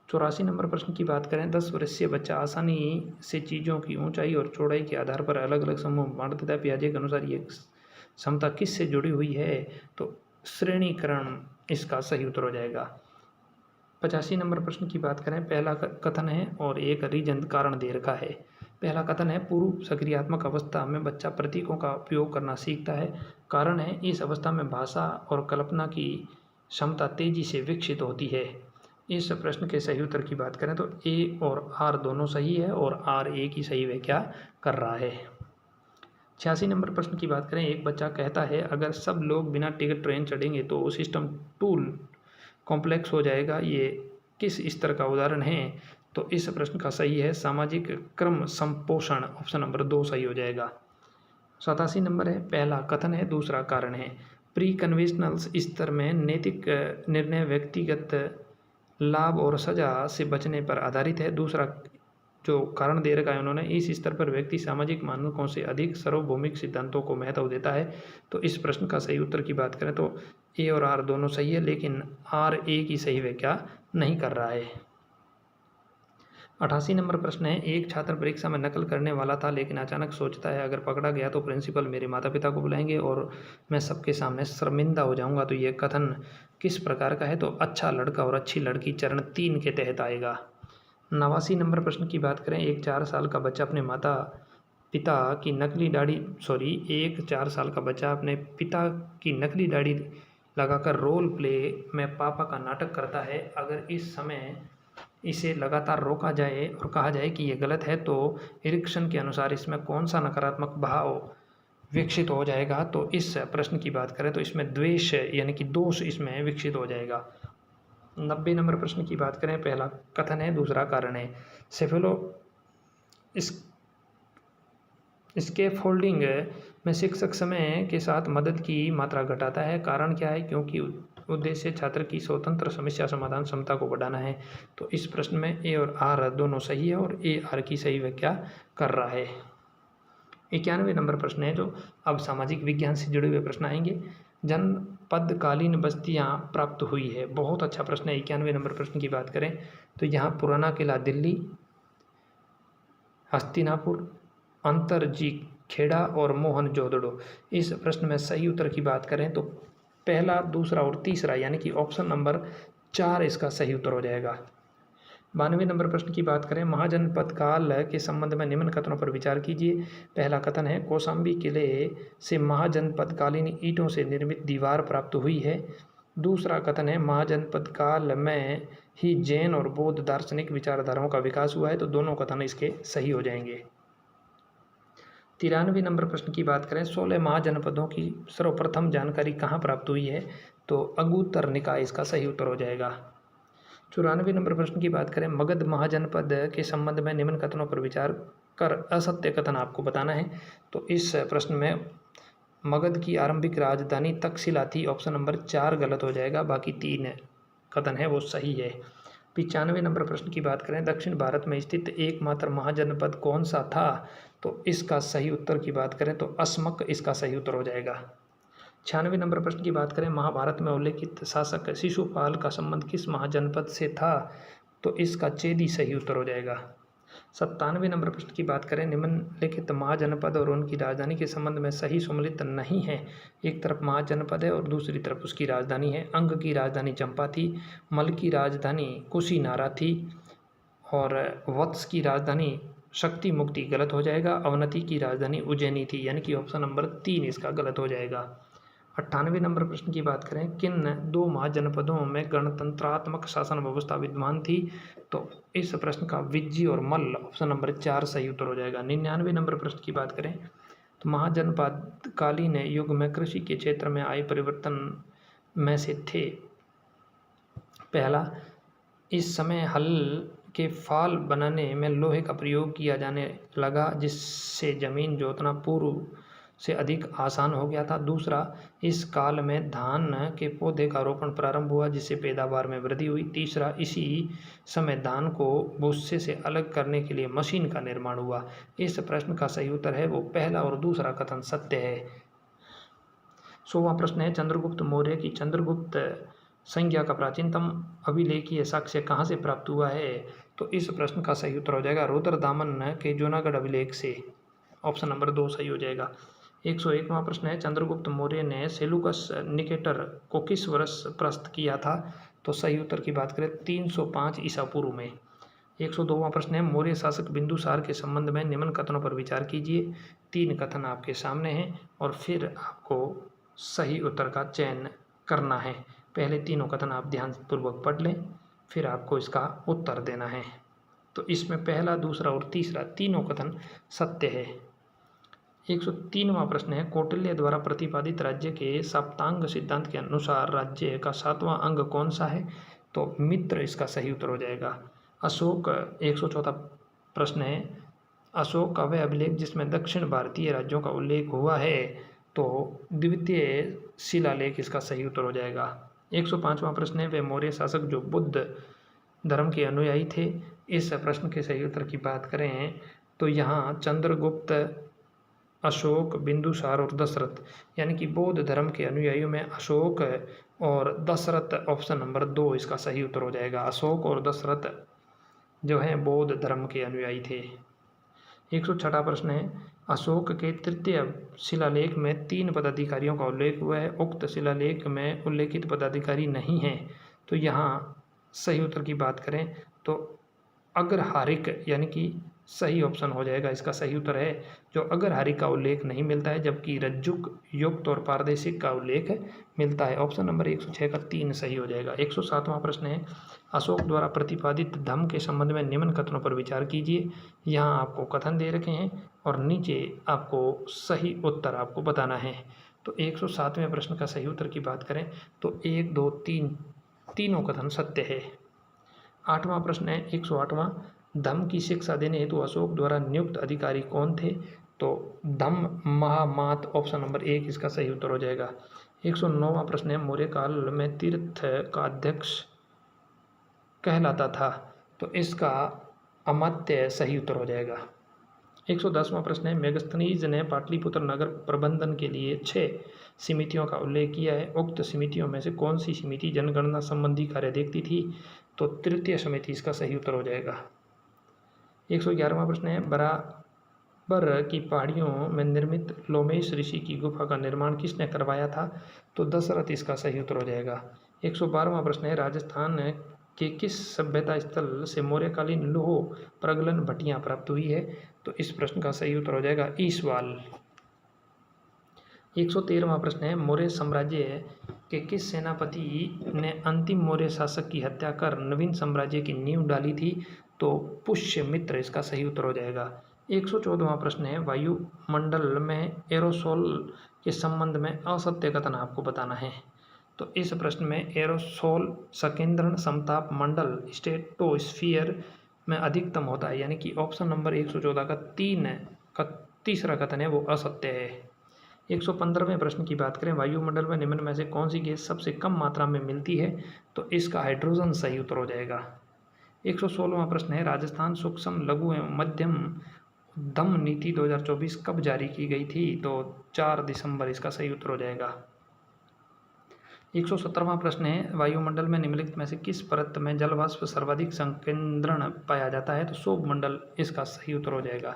84 नंबर प्रश्न की बात करें, 10 वर्षीय बच्चा आसानी से चीज़ों की ऊंचाई और चौड़ाई के आधार पर अलग अलग समूह बांट देता है, पियाजे के अनुसार ये क्षमता किससे जुड़ी हुई है? तो श्रेणीकरण इसका सही उत्तर हो जाएगा। 85 नंबर प्रश्न की बात करें, पहला कथन है और एक रीजन कारण दे रखा है। पहला कथन है, पूर्व सक्रियात्मक अवस्था में बच्चा प्रतीकों का उपयोग करना सीखता है, कारण है इस अवस्था में भाषा और कल्पना की क्षमता तेजी से विकसित होती है। इस प्रश्न के सही उत्तर की बात करें तो ए और आर दोनों सही है और आर ए की सही व्याख्या कर रहा है। 86 नंबर प्रश्न की बात करें, एक बच्चा कहता है अगर सब लोग बिना टिकट ट्रेन चढ़ेंगे तो सिस्टम टूल कॉम्प्लेक्स हो जाएगा, ये किस स्तर का उदाहरण है? तो इस प्रश्न का सही है सामाजिक क्रम संपोषण, ऑप्शन नंबर 2 सही हो जाएगा। 87 नंबर है, पहला कथन है, दूसरा कारण है। प्री कन्वेंशनल स्तर में नैतिक निर्णय व्यक्तिगत लाभ और सजा से बचने पर आधारित है। दूसरा जो कारण दे रखा है उन्होंने, इस स्तर पर व्यक्ति सामाजिक मानकों से अधिक सार्वभौमिक सिद्धांतों को महत्व देता है। तो इस प्रश्न का सही उत्तर की बात करें तो ए और आर दोनों सही है, लेकिन आर ए की सही व्याख्या नहीं कर रहा है। 88 नंबर प्रश्न है, एक छात्र परीक्षा में नकल करने वाला था लेकिन अचानक सोचता है अगर पकड़ा गया तो प्रिंसिपल मेरे माता पिता को बुलाएंगे और मैं सबके सामने शर्मिंदा हो जाऊंगा, तो ये कथन किस प्रकार का है? तो अच्छा लड़का और अच्छी लड़की चरण 3 के तहत आएगा। 89 नंबर प्रश्न की बात करें, एक 4 साल का बच्चा अपने एक 4 साल का बच्चा अपने पिता की नकली दाढ़ी लगाकर रोल प्ले में पापा का नाटक करता है। अगर इस समय इसे लगातार रोका जाए और कहा जाए कि ये गलत है, तो एरिक्सन के अनुसार इसमें कौन सा नकारात्मक भाव विकसित हो जाएगा? तो इस प्रश्न की बात करें तो इसमें द्वेष यानी कि दोष इसमें विकसित हो जाएगा। 90 नंबर प्रश्न की बात करें, पहला कथन है, दूसरा कारण है। स्कैफोल्डिंग में शिक्षक समय के साथ मदद की मात्रा घटाता है, कारण क्या है? क्योंकि उद्देश्य छात्र की स्वतंत्र समस्या समाधान क्षमता को बढ़ाना है। तो इस प्रश्न में ए और आर दोनों सही है और ए आर की सही व्याख्या कर रहा है। 91 नंबर प्रश्न है जो अब सामाजिक विज्ञान से जुड़े हुए प्रश्न आएंगे। जनपदकालीन बस्तियां प्राप्त हुई है, बहुत अच्छा प्रश्न है। 91 नंबर प्रश्न की बात करें तो यहाँ पुराना किला दिल्ली, हस्तिनापुर, अंतरजी खेड़ा और मोहनजोदड़ो। इस प्रश्न में सही उत्तर की बात करें तो पहला, दूसरा और तीसरा यानी कि ऑप्शन नंबर 4 इसका सही उत्तर हो जाएगा। 92 नंबर प्रश्न की बात करें, महाजनपद काल के संबंध में निम्न कथनों पर विचार कीजिए। पहला कथन है, कौशाम्बी किले से महाजनपद कालीन ईंटों से निर्मित दीवार प्राप्त हुई है। दूसरा कथन है, महाजनपद काल में ही जैन और बौद्ध दार्शनिक विचारधाराओं का विकास हुआ है। तो दोनों कथन इसके सही हो जाएंगे। 93 नंबर प्रश्न की बात करें, 16 महाजनपदों की सर्वप्रथम जानकारी कहाँ प्राप्त हुई है? तो अगुत्तर निकाय इसका सही उत्तर हो जाएगा। 94 नंबर प्रश्न की बात करें, मगध महाजनपद के संबंध में निम्न कथनों पर विचार कर असत्य कथन आपको बताना है। तो इस प्रश्न में मगध की आरंभिक राजधानी तक्षशिला थी, ऑप्शन नंबर 4 गलत हो जाएगा, बाकी 3 कथन है वो सही है। 95 नंबर प्रश्न की बात करें, दक्षिण भारत में स्थित एकमात्र महाजनपद कौन सा था? तो इसका सही उत्तर की बात करें तो अस्मक इसका सही उत्तर हो जाएगा। 96 नंबर प्रश्न की बात करें, महाभारत में उल्लेखित शासक शिशुपाल का संबंध किस महाजनपद से था? तो इसका चेदी सही उत्तर हो जाएगा। 97 नंबर प्रश्न की बात करें, निम्नलिखित महाजनपद और उनकी राजधानी के संबंध में सही सम्मिलित नहीं है। एक तरफ महाजनपद है और दूसरी तरफ उसकी राजधानी है। अंग की राजधानी चंपा थी, मल की राजधानी कुशीनारा थी और वत्स की राजधानी शक्ति मुक्ति गलत हो जाएगा। अवनति की राजधानी उज्जैनी थी, यानी कि ऑप्शन नंबर 3 इसका गलत हो जाएगा। 98 नंबर प्रश्न की बात करें, किन 2 महाजनपदों में गणतंत्रात्मक शासन व्यवस्था विद्यमान थी? तो इस प्रश्न का विज्जी और मल्ल ऑप्शन नंबर 4 सही उत्तर हो जाएगा। 99 नंबर प्रश्न की बात करें तो महाजनपद कालीन युग में कृषि के क्षेत्र में आए परिवर्तन में से थे। पहला, इस समय हल के फाल बनाने में लोहे का प्रयोग किया जाने लगा, जिससे जमीन जोतना पूर्व से अधिक आसान हो गया था। दूसरा, इस काल में धान के पौधे का रोपण प्रारंभ हुआ, जिससे पैदावार में वृद्धि हुई। तीसरा, इसी समय धान को भूसे से अलग करने के लिए मशीन का निर्माण हुआ। इस प्रश्न का सही उत्तर है वो पहला और दूसरा कथन सत्य है। 100वां प्रश्न है, चंद्रगुप्त मौर्य की चंद्रगुप्त संज्ञा का प्राचीनतम अभिलेखीय साक्ष्य कहाँ से प्राप्त हुआ है? तो इस प्रश्न का सही उत्तर हो जाएगा रुद्रदामन के जूनागढ़ अभिलेख से, ऑप्शन नंबर 2 सही हो जाएगा। 101वां प्रश्न है, चंद्रगुप्त मौर्य ने सेलुकस निकेटर को किस वर्ष परास्त किया था? तो सही उत्तर की बात करें 305 ईसा पूर्व में। 102वां प्रश्न है, मौर्य शासक बिंदुसार के संबंध में निम्न कथनों पर विचार कीजिए। 3 कथन आपके सामने हैं और फिर आपको सही उत्तर का चयन करना है। पहले तीनों कथन आप ध्यानपूर्वक पढ़ लें, फिर आपको इसका उत्तर देना है। तो इसमें पहला, दूसरा और तीसरा तीनों कथन सत्य है। 103वां प्रश्न है, कौटिल्य द्वारा प्रतिपादित राज्य के सप्तांग सिद्धांत के अनुसार राज्य का 7वां अंग कौन सा है? तो मित्र इसका सही उत्तर हो जाएगा। अशोक 104 प्रश्न है, अशोक का वह अभिलेख जिसमें दक्षिण भारतीय राज्यों का उल्लेख हुआ है? तो द्वितीय शिलालेख इसका सही उत्तर हो जाएगा। 105वां प्रश्न है, वे मौर्य शासक जो बुद्ध धर्म के अनुयायी थे? इस प्रश्न के सही उत्तर की बात करें तो यहाँ चंद्रगुप्त, अशोक, बिंदुसार और दशरथ, यानी कि बौद्ध धर्म के अनुयायियों में अशोक और दशरथ ऑप्शन नंबर 2 इसका सही उत्तर हो जाएगा। अशोक और दशरथ जो हैं बौद्ध धर्म के अनुयायी थे। 106वां प्रश्न है, अशोक के तृतीय शिलालेख में 3 पदाधिकारियों का उल्लेख हुआ है, उक्त शिलालेख में उल्लेखित पदाधिकारी नहीं हैं। तो यहाँ सही उत्तर की बात करें तो अग्रहारिक यानी कि सही ऑप्शन हो जाएगा। इसका सही उत्तर है जो अग्रहारिक का उल्लेख नहीं मिलता है, जबकि रज्जुक, युक्त और पारदेशिक का उल्लेख मिलता है। ऑप्शन नंबर 106 का 3 सही हो जाएगा। 107वां प्रश्न है, अशोक द्वारा प्रतिपादित धम्म के संबंध में निम्न कथनों पर विचार कीजिए। यहाँ आपको कथन दे रखे हैं और नीचे आपको सही उत्तर आपको बताना है। तो 107वें प्रश्न का सही उत्तर की बात करें तो 1, 2, 3 तीनों कथन सत्य है। 8वां प्रश्न है, 108वां, धम्म की शिक्षा देने हेतु अशोक द्वारा नियुक्त अधिकारी कौन थे? तो धम्म महामात ऑप्शन नंबर 1 इसका सही उत्तर हो जाएगा। 109वां प्रश्न है, मौर्य काल में तीर्थ का अध्यक्ष कहलाता था? तो इसका अमात्य सही उत्तर हो जाएगा। 110वां प्रश्न है, मेगस्थनीज ने पाटलिपुत्र नगर प्रबंधन के लिए 6 समितियों का उल्लेख किया है, उक्त समितियों में से कौन सी समिति जनगणना संबंधी कार्य देखती थी? तो तृतीय समिति इसका सही उत्तर हो जाएगा। 111वां प्रश्न है, बर की पहाड़ियों में निर्मित लोमेश ऋषि की गुफा का निर्माण किसने करवाया था? तो दशरथ इसका सही उत्तर हो जाएगा। 112वां प्रश्न है, राजस्थान के किस सभ्यता स्थल से मौर्यकालीन लौह प्रगलन भट्टियां प्राप्त हुई है? तो इस प्रश्न का सही उत्तर हो जाएगा ईसवाल। 113वां प्रश्न है, मौर्य साम्राज्य के किस सेनापति ने अंतिम मौर्य शासक की हत्या कर नवीन साम्राज्य की नींव डाली थी? तो पुष्यमित्र इसका सही उत्तर हो जाएगा। 114वां प्रश्न है, वायुमंडल में एरोसोल के संबंध में असत्य कथन आपको बताना है। तो इस प्रश्न में एरोसोल सकेंद्रण समताप मंडल स्ट्रेटोस्फियर में अधिकतम होता है, यानी कि ऑप्शन नंबर 114 का तीसरा कथन है वो असत्य है। 115वें प्रश्न की बात करें, वायुमंडल में निम्न में से कौन सी गैस सबसे कम मात्रा में मिलती है? तो इसका हाइड्रोजन सही उत्तर हो जाएगा। 116वां प्रश्न है, राजस्थान सूक्ष्म लघु एवं मध्यम उद्यम नीति 2024 कब जारी की गई थी? तो 4 दिसंबर इसका सही उत्तर हो जाएगा। 117वां प्रश्न है, वायुमंडल में निम्नलिखित में से किस परत में जलवाष्प सर्वाधिक संकेंद्रण पाया जाता है? तो शोभ मंडल इसका सही उत्तर हो जाएगा।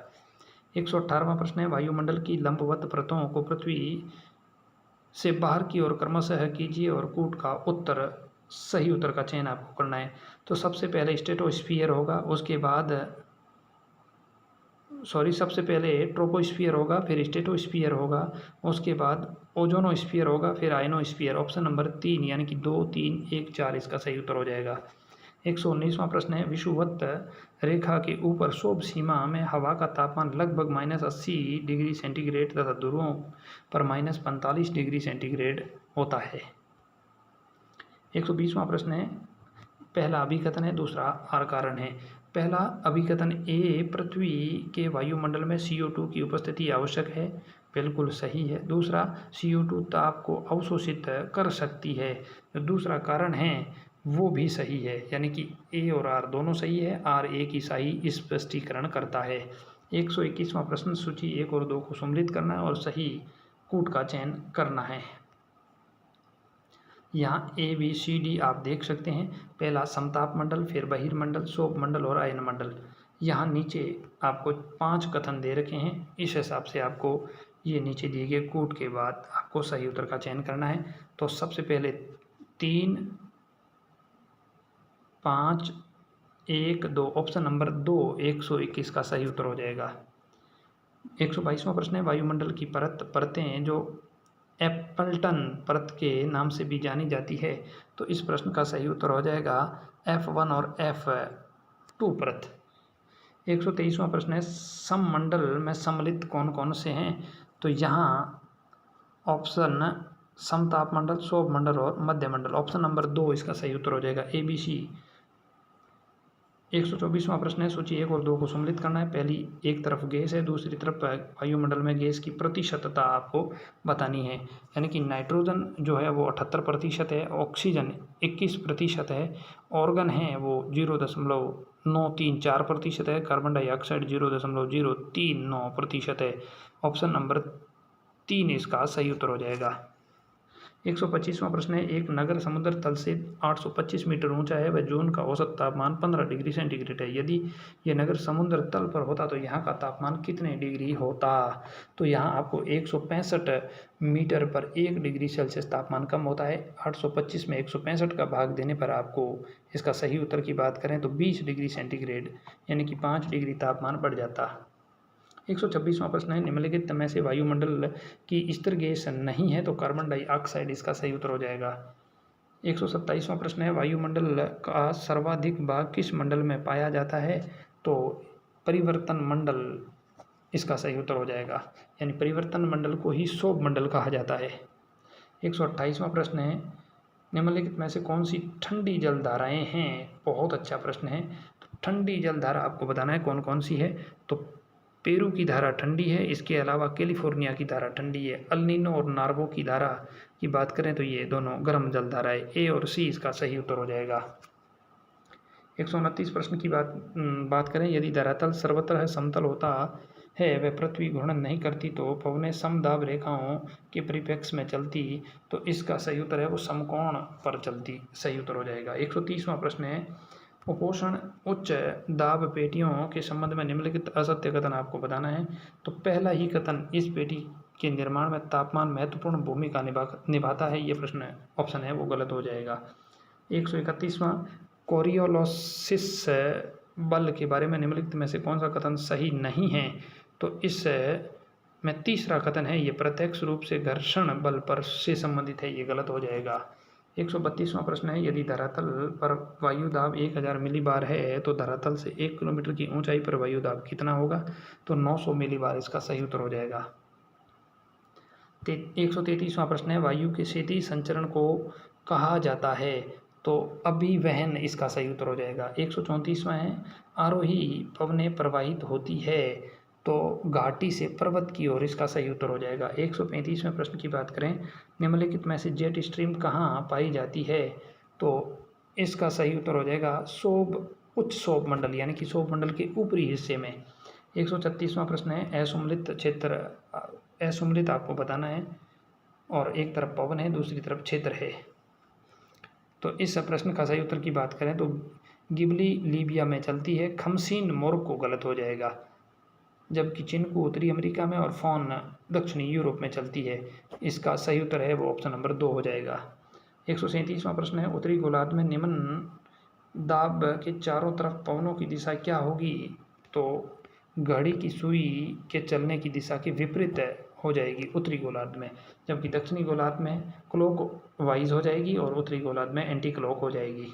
118वां प्रश्न है, वायुमंडल की लंबवत परतों को पृथ्वी से बाहर की ओर क्रमशः कीजिए और कूट का उत्तर सही उत्तर का चयन आपको करना है। तो सबसे पहले स्ट्रेटोस्फियर होगा, उसके बाद सबसे पहले ट्रोपोस्फियर होगा, फिर स्ट्रेटोस्फियर होगा, उसके बाद ओजोनोस्फियर होगा, फिर आयनोस्फियर। ऑप्शन नंबर 3 यानी कि 2, 3, 1, 4 इसका सही उत्तर हो जाएगा। 119वां प्रश्न है, विषुवत रेखा के ऊपर शोभ सीमा में हवा का तापमान लगभग -80 डिग्री सेंटीग्रेड तथा ध्रुवों पर -45 डिग्री सेंटीग्रेड होता है। 120वां प्रश्न है, पहला अभिकथन है, दूसरा आर कारण है। पहला अभिकथन ए, पृथ्वी के वायुमंडल में CO2 की उपस्थिति आवश्यक है, बिल्कुल सही है। दूसरा, CO2 ताप को अवशोषित कर सकती है, दूसरा कारण है वो भी सही है, यानी कि ए और आर दोनों सही है, आर ए की सही स्पष्टीकरण करता है। 121वां प्रश्न, सूची 1 और 2 को सम्मिलित करना है और सही कूट का चयन करना है। यहाँ ABCD आप देख सकते हैं, पहला समताप मंडल, फिर बहिर्मंडल, शोभ मंडल और आयन मंडल। यहाँ नीचे आपको 5 कथन दे रखे हैं, इस हिसाब से आपको ये नीचे दिए गए कूट के बाद आपको सही उत्तर का चयन करना है। तो सबसे पहले 3, 5, 1, 2, ऑप्शन नंबर 2 121 का सही उत्तर हो जाएगा। 122वां प्रश्न है, वायुमंडल की परतें जो एप्पल्टन परत के नाम से भी जानी जाती है, तो इस प्रश्न का सही उत्तर हो जाएगा F1 और F2 परत। 123वां प्रश्न है, सममंडल में सम्मिलित कौन कौन से हैं? तो यहाँ ऑप्शन समताप मंडल, शोभ मंडल और मध्य मंडल। ऑप्शन नंबर 2 इसका सही उत्तर हो जाएगा ABC। 124वां प्रश्न है, सूची 1 और 2 को सम्मिलित करना है। पहली एक तरफ गैस है, दूसरी तरफ वायुमंडल में गैस की प्रतिशतता आपको बतानी है, यानी कि नाइट्रोजन जो है वो 78% है, ऑक्सीजन 21% है, ऑर्गन है वो 0.934% है, कार्बन डाइऑक्साइड 0.039% है। ऑप्शन नंबर 3 इसका सही उत्तर हो जाएगा। 125वां प्रश्न है, एक नगर समुद्र तल से 825 मीटर ऊंचा है, वह जून का औसत तापमान 15 डिग्री सेंटीग्रेड है। यदि यह नगर समुद्र तल पर होता तो यहाँ का तापमान कितने डिग्री होता? तो यहाँ आपको 165 मीटर पर 1 डिग्री सेल्सियस तापमान कम होता है। 825 में 165 का भाग देने पर आपको इसका सही उत्तर की बात करें तो 20 डिग्री सेंटीग्रेड यानी कि 5 डिग्री तापमान बढ़ जाता। 126वां प्रश्न है, निम्नलिखित में से वायुमंडल की स्थिर गैस नहीं है, तो कार्बन डाइऑक्साइड इसका सही उत्तर हो जाएगा। 127वां प्रश्न है, वायुमंडल का सर्वाधिक भाग किस मंडल में पाया जाता है? तो परिवर्तन मंडल इसका सही उत्तर हो जाएगा, यानी परिवर्तन मंडल को ही शोभ मंडल कहा जाता है। 128वां प्रश्न है, निम्नलिखित में से कौन सी ठंडी जलधाराएं हैं? बहुत अच्छा प्रश्न है। तो ठंडी जलधारा आपको बताना है कौन कौन सी है। तो पेरू की धारा ठंडी है, इसके अलावा कैलिफोर्निया की धारा ठंडी है। अल नीनो और नार्वो की धारा की बात करें तो ये दोनों गर्म जलधाराएं, ए और सी इसका सही उत्तर हो जाएगा। 129 प्रश्न की बात करें, यदि धरातल सर्वत्र समतल होता है, वह पृथ्वी घूर्णन नहीं करती तो पवनें समदाब रेखाओं के परिप्रेक्ष्य में चलती, तो इसका सही उत्तर है वो समकोण पर चलती, सही उत्तर हो जाएगा। 130वां प्रश्न है, उपोषण उच्च दाब पेटियों के संबंध में निम्नलिखित असत्य कथन आपको बताना है। तो पहला ही कथन, इस पेटी के निर्माण में तापमान महत्वपूर्ण भूमिका निभाता है, ये प्रश्न ऑप्शन है वो गलत हो जाएगा। 131वां, कोरियोलिसिस बल के बारे में निम्नलिखित में से कौन सा कथन सही नहीं है? तो इस में तीसरा कथन है ये प्रत्यक्ष रूप से घर्षण बल पर से संबंधित है, ये गलत हो जाएगा। 132वां प्रश्न है, यदि धरातल पर वायु दाब 1000 मिलीबार है तो धरातल से 1 किलोमीटर की ऊंचाई पर वायु दाब कितना होगा? तो 900 मिलीबार इसका सही उत्तर हो जाएगा। 133वां प्रश्न है, वायु के क्षैतिज संचरण को कहा जाता है? तो अभिवहन इसका सही उत्तर हो जाएगा। 134वां है, आरोही पवनें प्रवाहित होती है तो घाटी से पर्वत की ओर, इसका सही उत्तर हो जाएगा। 135वें प्रश्न की बात करें, निम्नलिखित में से जेट स्ट्रीम कहाँ पाई जाती है? तो इसका सही उत्तर हो जाएगा उच्च क्षोभ मंडल यानी कि क्षोभ मंडल के ऊपरी हिस्से में। 136वां प्रश्न है, असुमलित क्षेत्र, असुमलित आपको बताना है और एक तरफ पवन है दूसरी तरफ क्षेत्र है। तो इस प्रश्न का सही उत्तर की बात करें तो गिबली लीबिया में चलती है, खमसीन मोरक्को गलत हो जाएगा, जबकि चिनकू उत्तरी अमेरिका में और फॉन दक्षिणी यूरोप में चलती है। इसका सही उत्तर है वो ऑप्शन नंबर 2 हो जाएगा। 137वां प्रश्न है, उत्तरी गोलार्ध में निम्न दाब के चारों तरफ पवनों की दिशा क्या होगी? तो घड़ी की सुई के चलने की दिशा के विपरीत हो जाएगी उत्तरी गोलार्ध में, जबकि दक्षिणी गोलार्ध में क्लॉक वाइज हो जाएगी और उत्तरी गोलार्ध में एंटी क्लॉक हो जाएगी।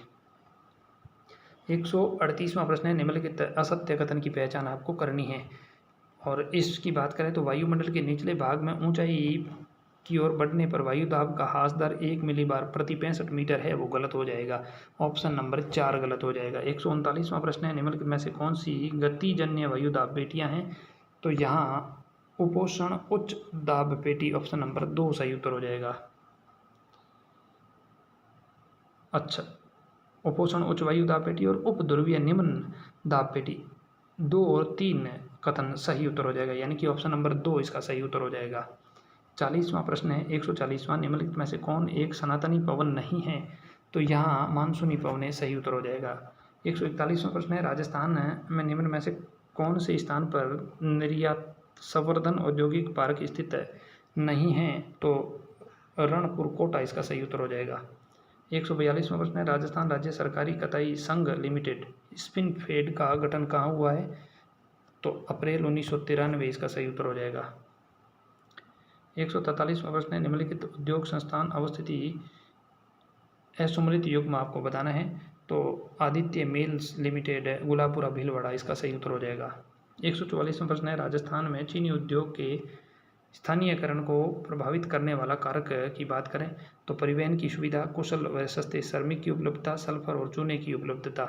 138वां प्रश्न है, निम्नलिखित असत्य कथन की पहचान आपको करनी है और इसकी बात करें तो वायुमंडल के निचले भाग में ऊंचाई की ओर बढ़ने पर वायु दाब का ह्रास दर 1 मिलीबार प्रति 65 मीटर है, वो गलत हो जाएगा। ऑप्शन नंबर 4 गलत हो जाएगा। 139वां प्रश्न है, निम्नलिखित में से कौन सी गतिजन्य वायु दाब पेटियां हैं? तो यहाँ उपोषण उच्च दाब पेटी, ऑप्शन नंबर 2 सही उत्तर हो जाएगा। अच्छा, उपोषण उच्च वायु दाब पेटी और उप ध्रुवीय निम्न दाब पेटी 2 और 3 कथन सही उत्तर हो जाएगा, यानी कि ऑप्शन नंबर 2 इसका सही उत्तर हो जाएगा। 40वां प्रश्न है, 140वां, निम्नलिखित में से कौन एक सनातनी पवन नहीं है? तो यहाँ मानसूनी पवनें सही उत्तर हो जाएगा। 141वां प्रश्न है, राजस्थान में निम्न में से कौन से स्थान पर निर्यात संवर्धन औद्योगिक पार्क स्थित नहीं है? तो रणपुर कोटा इसका सही उत्तर हो जाएगा। 142वां प्रश्न है, राजस्थान राज्य सहकारी कताई संघ लिमिटेड स्पिनफेड का गठन कहाँ हुआ है? तो अप्रैल 1993 इसका सही उत्तर हो जाएगा। 143वां प्रश्न है, निम्नलिखित उद्योग संस्थान अवस्थिति असुमलित युग में आपको बताना है। तो आदित्य मिल्स लिमिटेड गुलाबपुरा भीलवाड़ा, इसका सही उत्तर हो जाएगा। 144वां प्रश्न है, राजस्थान में चीनी उद्योग के स्थानीयकरण को प्रभावित करने वाला कारक की बात करें तो परिवहन की सुविधा, कुशल व सस्ते श्रमिक की उपलब्धता, सल्फर और चूने की उपलब्धता।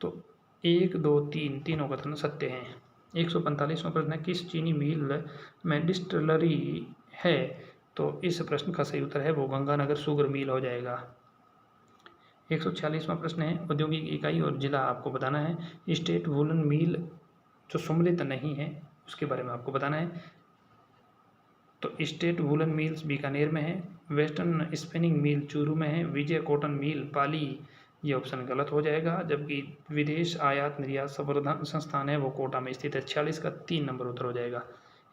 तो 1, 2, 3 तीनों कथन सत्य हैं। 145वां प्रश्न है, किस चीनी मिल में डिस्टिलरी है? तो इस प्रश्न का सही उत्तर है वो गंगानगर शुगर मिल हो जाएगा। 146वां प्रश्न है, औद्योगिक इकाई और जिला आपको बताना है। स्टेट वुलन मिल जो सम्मिलित नहीं है उसके बारे में आपको बताना है। तो स्टेट वुलन मिल्स बीकानेर में है, वेस्टर्न स्पिनिंग मिल चूरू में है, विजय कॉटन मिल पाली, ये ऑप्शन गलत हो जाएगा, जबकि विदेश आयात निर्यात संवर्धन संस्थान है वो कोटा में स्थित है। 46 का 3 नंबर उत्तर हो जाएगा।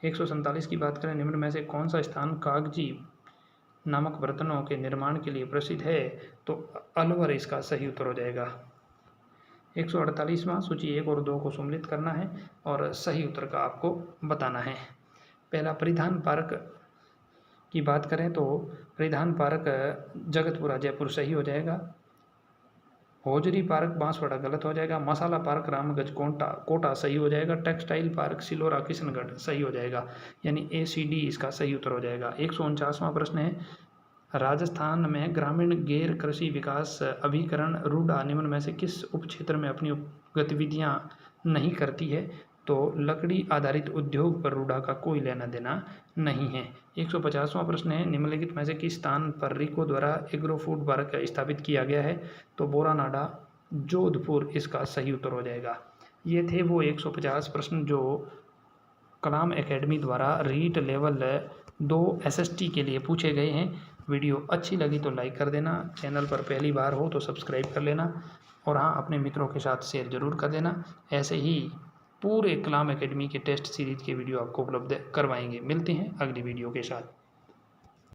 147 की बात करें, निम्न में से कौन सा स्थान कागजी नामक बर्तनों के निर्माण के लिए प्रसिद्ध है? तो अलवर इसका सही उत्तर हो जाएगा। 148वां, सूची 1 और 2 को सम्मिलित करना है और सही उत्तर का आपको बताना है। पहला, परिधान पार्क की बात करें तो परिधान पार्क जगतपुरा जयपुर सही हो जाएगा। होजरी पार्क बांसवाड़ा गलत हो जाएगा। मसाला पार्क रामगंज कोटा सही हो जाएगा। टेक्सटाइल पार्क सिलोरा किशनगढ़ सही हो जाएगा, यानी ACD इसका सही उत्तर हो जाएगा। 149वां प्रश्न है, राजस्थान में ग्रामीण गैर कृषि विकास अभिकरण रूडा निम्न में से किस उपक्षेत्र में अपनी गतिविधियां नहीं करती है? तो लकड़ी आधारित उद्योग पर रूडा का कोई लेना देना नहीं है। 150वां प्रश्न है, निम्नलिखित में से किस स्थान पर रिको द्वारा एग्रो फूड पार्क स्थापित किया गया है? तो बोरानाडा जोधपुर इसका सही उत्तर हो जाएगा। ये थे वो 150 प्रश्न जो कलाम एकेडमी द्वारा रीट लेवल 2 SST के लिए पूछे गए हैं। वीडियो अच्छी लगी तो लाइक कर देना, चैनल पर पहली बार हो तो सब्सक्राइब कर लेना और हाँ, अपने मित्रों के साथ शेयर ज़रूर कर देना। ऐसे ही पूरे कलाम एकेडमी के टेस्ट सीरीज़ के वीडियो आपको उपलब्ध करवाएंगे। मिलते हैं अगली वीडियो के साथ।